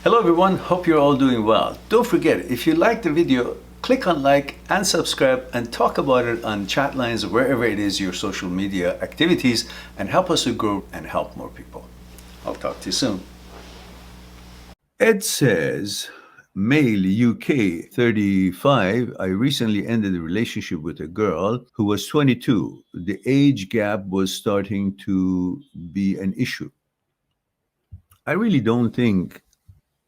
Hello everyone, hope you're all doing well. Don't forget, if you like the video, click on like and subscribe and talk about it on chat lines, wherever it is your social media activities, and help us to grow and help more people. I'll talk to you soon. Ed says, male UK 35, I recently ended a relationship with a girl who was 22. The age gap was starting to be an issue. I really don't think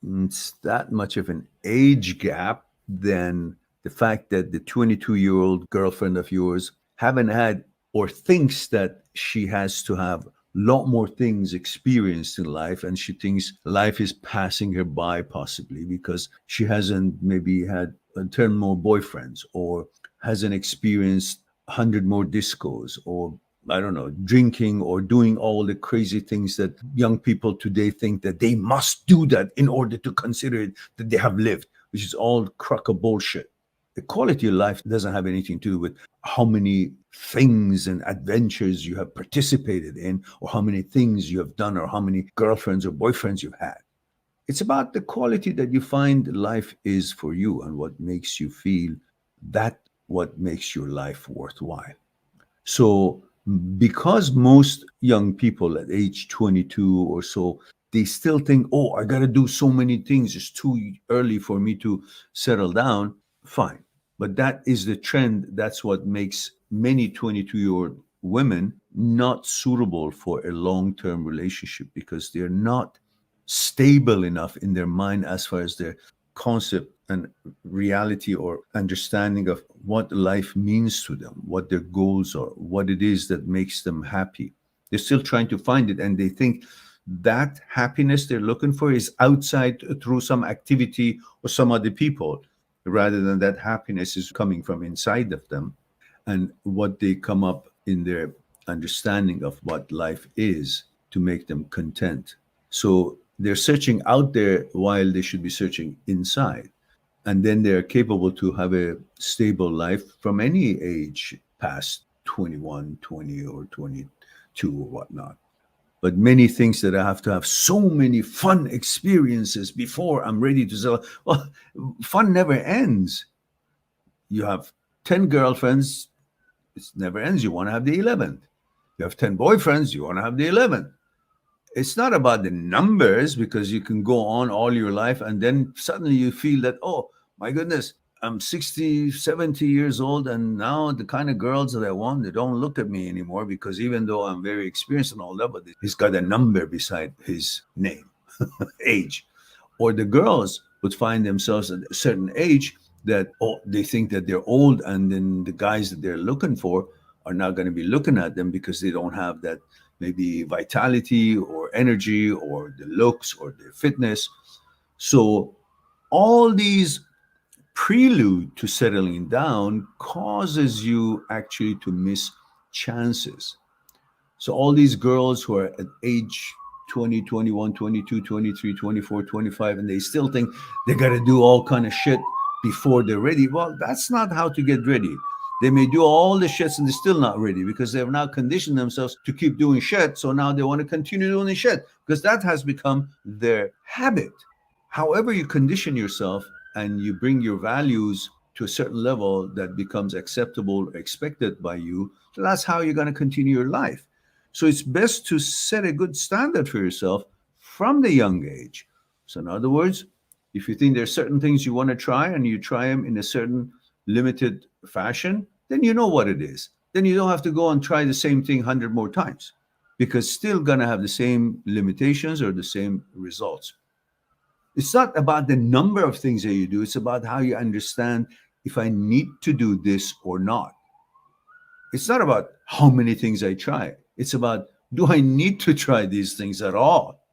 it's that much of an age gap than the fact that the 22-year-old girlfriend of yours haven't had or thinks that she has to have a lot more things experienced in life, and she thinks life is passing her by possibly because she hasn't maybe had 10 more boyfriends or hasn't experienced 100 more discos or I don't know, drinking or doing all the crazy things that young people today think that they must do that in order to consider it that they have lived, which is all crock of bullshit. The quality of life doesn't have anything to do with how many things and adventures you have participated in or how many things you have done or how many girlfriends or boyfriends you've had. It's about the quality that you find life is for you and what makes you feel that what makes your life worthwhile. So, because most young people at age 22 or so, they still think, oh, I got to do so many things. It's too early for me to settle down. Fine. But that is the trend. That's what makes many 22-year-old women not suitable for a long term relationship because they're not stable enough in their mind as far as their concept and reality or understanding of what life means to them, what their goals are, what it is that makes them happy. They're still trying to find it, and they think that happiness they're looking for is outside through some activity or some other people, rather than that happiness is coming from inside of them and what they come up in their understanding of what life is to make them content. So they're searching out there while they should be searching inside. And then they're capable to have a stable life from any age past 21, 20, or 22 or whatnot. But many things that I have to have so many fun experiences before I'm ready to sell. Well, fun never ends. You have 10 girlfriends, it never ends. You want to have the 11th. You have 10 boyfriends, you want to have the 11th. It's not about the numbers because you can go on all your life and then suddenly you feel that, oh, my goodness, I'm 60, 70 years old, and now the kind of girls that I want, they don't look at me anymore because even though I'm very experienced and all that, but he's got a number beside his name, age. Or the girls would find themselves at a certain age that, oh, they think that they're old, and then the guys that they're looking for are not going to be looking at them because they don't have that maybe vitality or energy or the looks or the fitness. So all these prelude to settling down causes you actually to miss chances. So all these girls who are at age 20, 21, 22, 23, 24, 25, and they still think they got to do all kind of shit before they're ready. Well, that's not how to get ready. They may do all the shits and they're still not ready because they have now conditioned themselves to keep doing shit. So now they want to continue doing the shit because that has become their habit. However, you condition yourself and you bring your values to a certain level that becomes acceptable, expected by you, so that's how you're going to continue your life. So it's best to set a good standard for yourself from the young age. So, in other words, if you think there's certain things you want to try and you try them in a certain limited fashion, then you know what it is. Then you don't have to go and try the same thing 100 more times because still going to have the same limitations or the same results. It's not about the number of things that you do, it's about how you understand if I need to do this or not. It's not about how many things I try. It's about, do I need to try these things at all?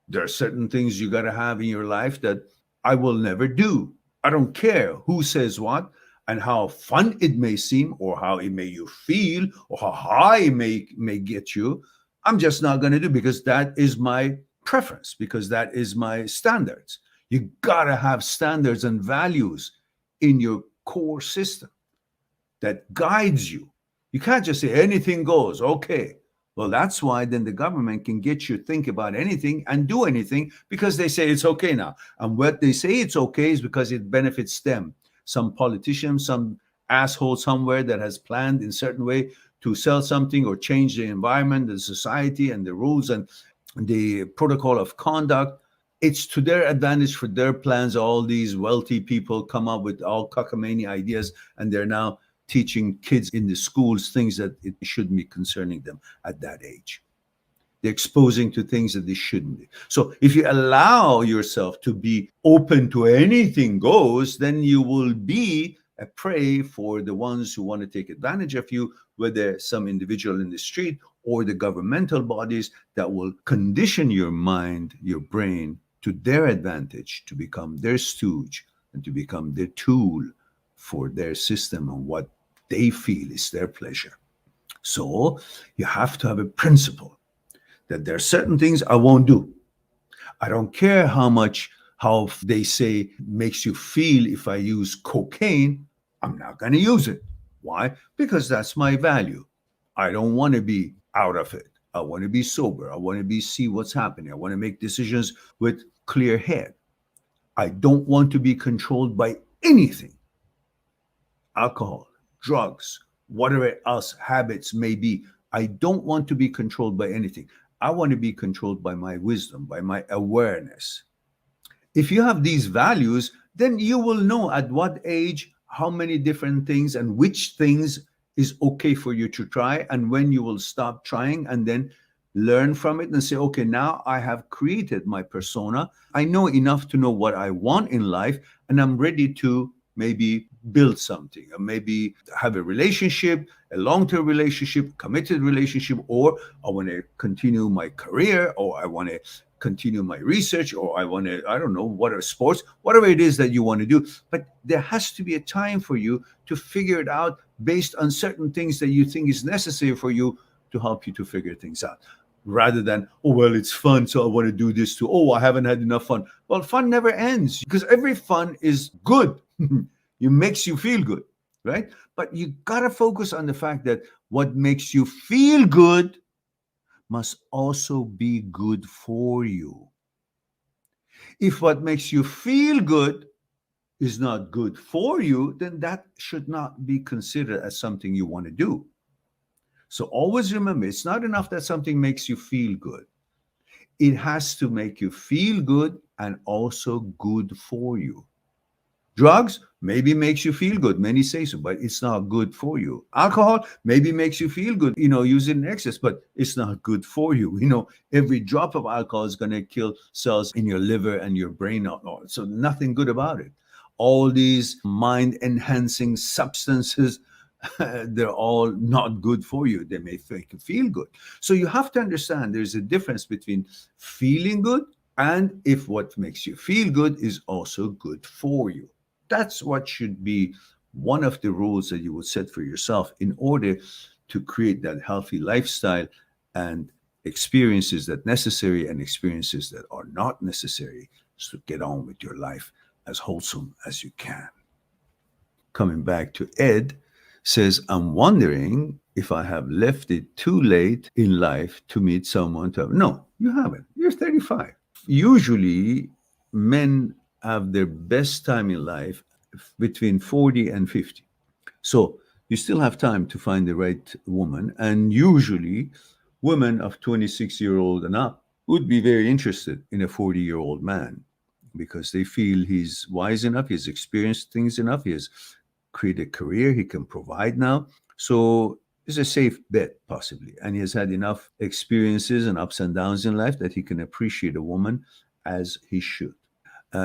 There are certain things you got to have in your life that I will never do. I don't care who says what and how fun it may seem or how it may you feel or how high it may get you. I'm just not going to do because that is my preference, because that is my standards. You got to have standards and values in your core system that guides you. You can't just say anything goes. Okay, Well, that's why then the government can get you to think about anything and do anything because they say it's okay now. And what they say it's okay is because it benefits them. Some politician, some asshole somewhere that has planned in certain way to sell something or change the environment, the society, and the rules and the protocol of conduct. It's to their advantage for their plans. All these wealthy people come up with all cockamamie ideas, and they're now teaching kids in the schools things that it shouldn't be concerning them at that age. They're exposing to things that they shouldn't be. So if you allow yourself to be open to anything goes, then you will be a prey for the ones who want to take advantage of you, whether some individual in the street or the governmental bodies that will condition your mind, your brain to their advantage, to become their stooge and to become their tool for their system and what they feel is their pleasure. So you have to have a principle that there are certain things I won't do. I don't care how they say makes you feel if I use cocaine, I'm not going to use it. Why? Because that's my value. I don't want to be out of it. I want to be sober. I want to be see what's happening. I want to make decisions with clear head. I don't want to be controlled by anything. Alcohol, drugs, whatever else habits may be. I don't want to be controlled by anything. I want to be controlled by my wisdom, by my awareness. If you have these values, then you will know at what age, how many different things, and which things is okay for you to try, and when you will stop trying, and then learn from it and say, okay, now I have created my persona. I know enough to know what I want in life, and I'm ready to maybe build something, or maybe have a relationship, a long-term relationship, committed relationship, or I want to continue my career, or I want to continue my research, or I want to, I don't know, what are sports, whatever it is that you want to do. But there has to be a time for you to figure it out based on certain things that you think is necessary for you to help you to figure things out. Rather than, oh, well, it's fun, so I want to do this too. Oh, I haven't had enough fun. Well, fun never ends because every fun is good. It makes you feel good, right? But you got to focus on the fact that what makes you feel good must also be good for you. If what makes you feel good is not good for you, then that should not be considered as something you want to do. So always remember, it's not enough that something makes you feel good. It has to make you feel good and also good for you. Drugs maybe makes you feel good. Many say so, but it's not good for you. Alcohol maybe makes you feel good, use it in excess, but it's not good for you. Every drop of alcohol is going to kill cells in your liver and your brain. So nothing good about it. All these mind enhancing substances, they're all not good for you. They may make you feel good. So you have to understand there's a difference between feeling good and if what makes you feel good is also good for you. That's what should be one of the rules that you would set for yourself in order to create that healthy lifestyle and experiences that necessary and experiences that are not necessary, so get on with your life as wholesome as you can. Coming back to Ed, says, I'm wondering if I have left it too late in life to meet someone to have. No, you haven't. You're 35. Usually, men have their best time in life between 40 and 50. So you still have time to find the right woman. And usually, women of 26-year-old and up would be very interested in a 40-year-old man because they feel he's wise enough, he's experienced things enough, he has created a career, he can provide now. So it's a safe bet, possibly. And he has had enough experiences and ups and downs in life that he can appreciate a woman as he should.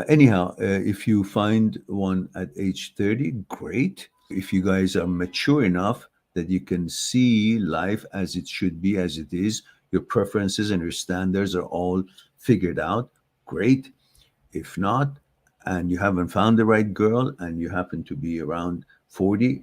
Anyhow, if you find one at age 30, great. If you guys are mature enough that you can see life as it should be, as it is, your preferences and your standards are all figured out, great. If not, and you haven't found the right girl and you happen to be around 40,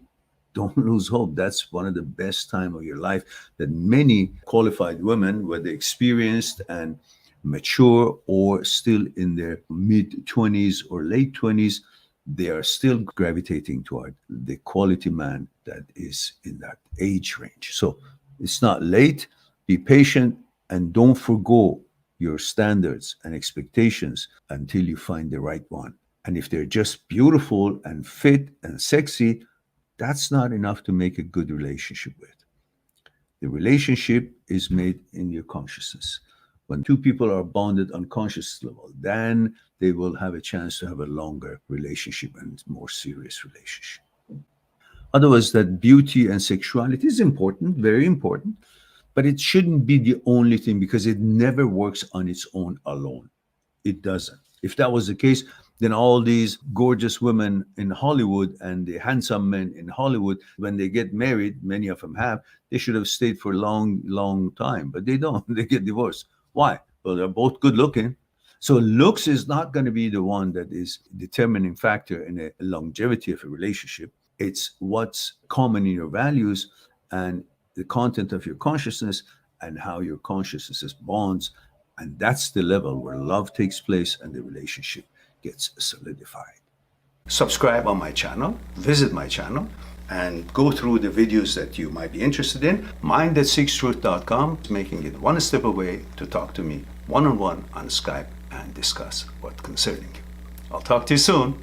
don't lose hope. That's one of the best time of your life that many qualified women, whether experienced and mature or still in their mid 20s or late 20s, they are still gravitating toward the quality man that is in that age range. So it's not late. Be patient and don't forgo your standards and expectations until you find the right one. And if they're just beautiful and fit and sexy, that's not enough to make a good relationship with. The relationship is made in your consciousness. When two people are bonded on conscious level, then they will have a chance to have a longer relationship and more serious relationship. Otherwise, that beauty and sexuality is important, very important, but it shouldn't be the only thing because it never works on its own alone. It doesn't. If that was the case, then all these gorgeous women in Hollywood and the handsome men in Hollywood, when they get married, many of them have, they should have stayed for a long, long time, but they don't. They get divorced. Why? Well, they're both good looking. So looks is not going to be the one that is determining factor in a longevity of a relationship. It's what's common in your values and the content of your consciousness and how your consciousness bonds. And that's the level where love takes place and the relationship gets solidified. Subscribe on my channel, visit my channel, and go through the videos that you might be interested in. Mind@seekstruth.com is making it one step away to talk to me one-on-one on Skype and discuss what's concerning you. I'll talk to you soon.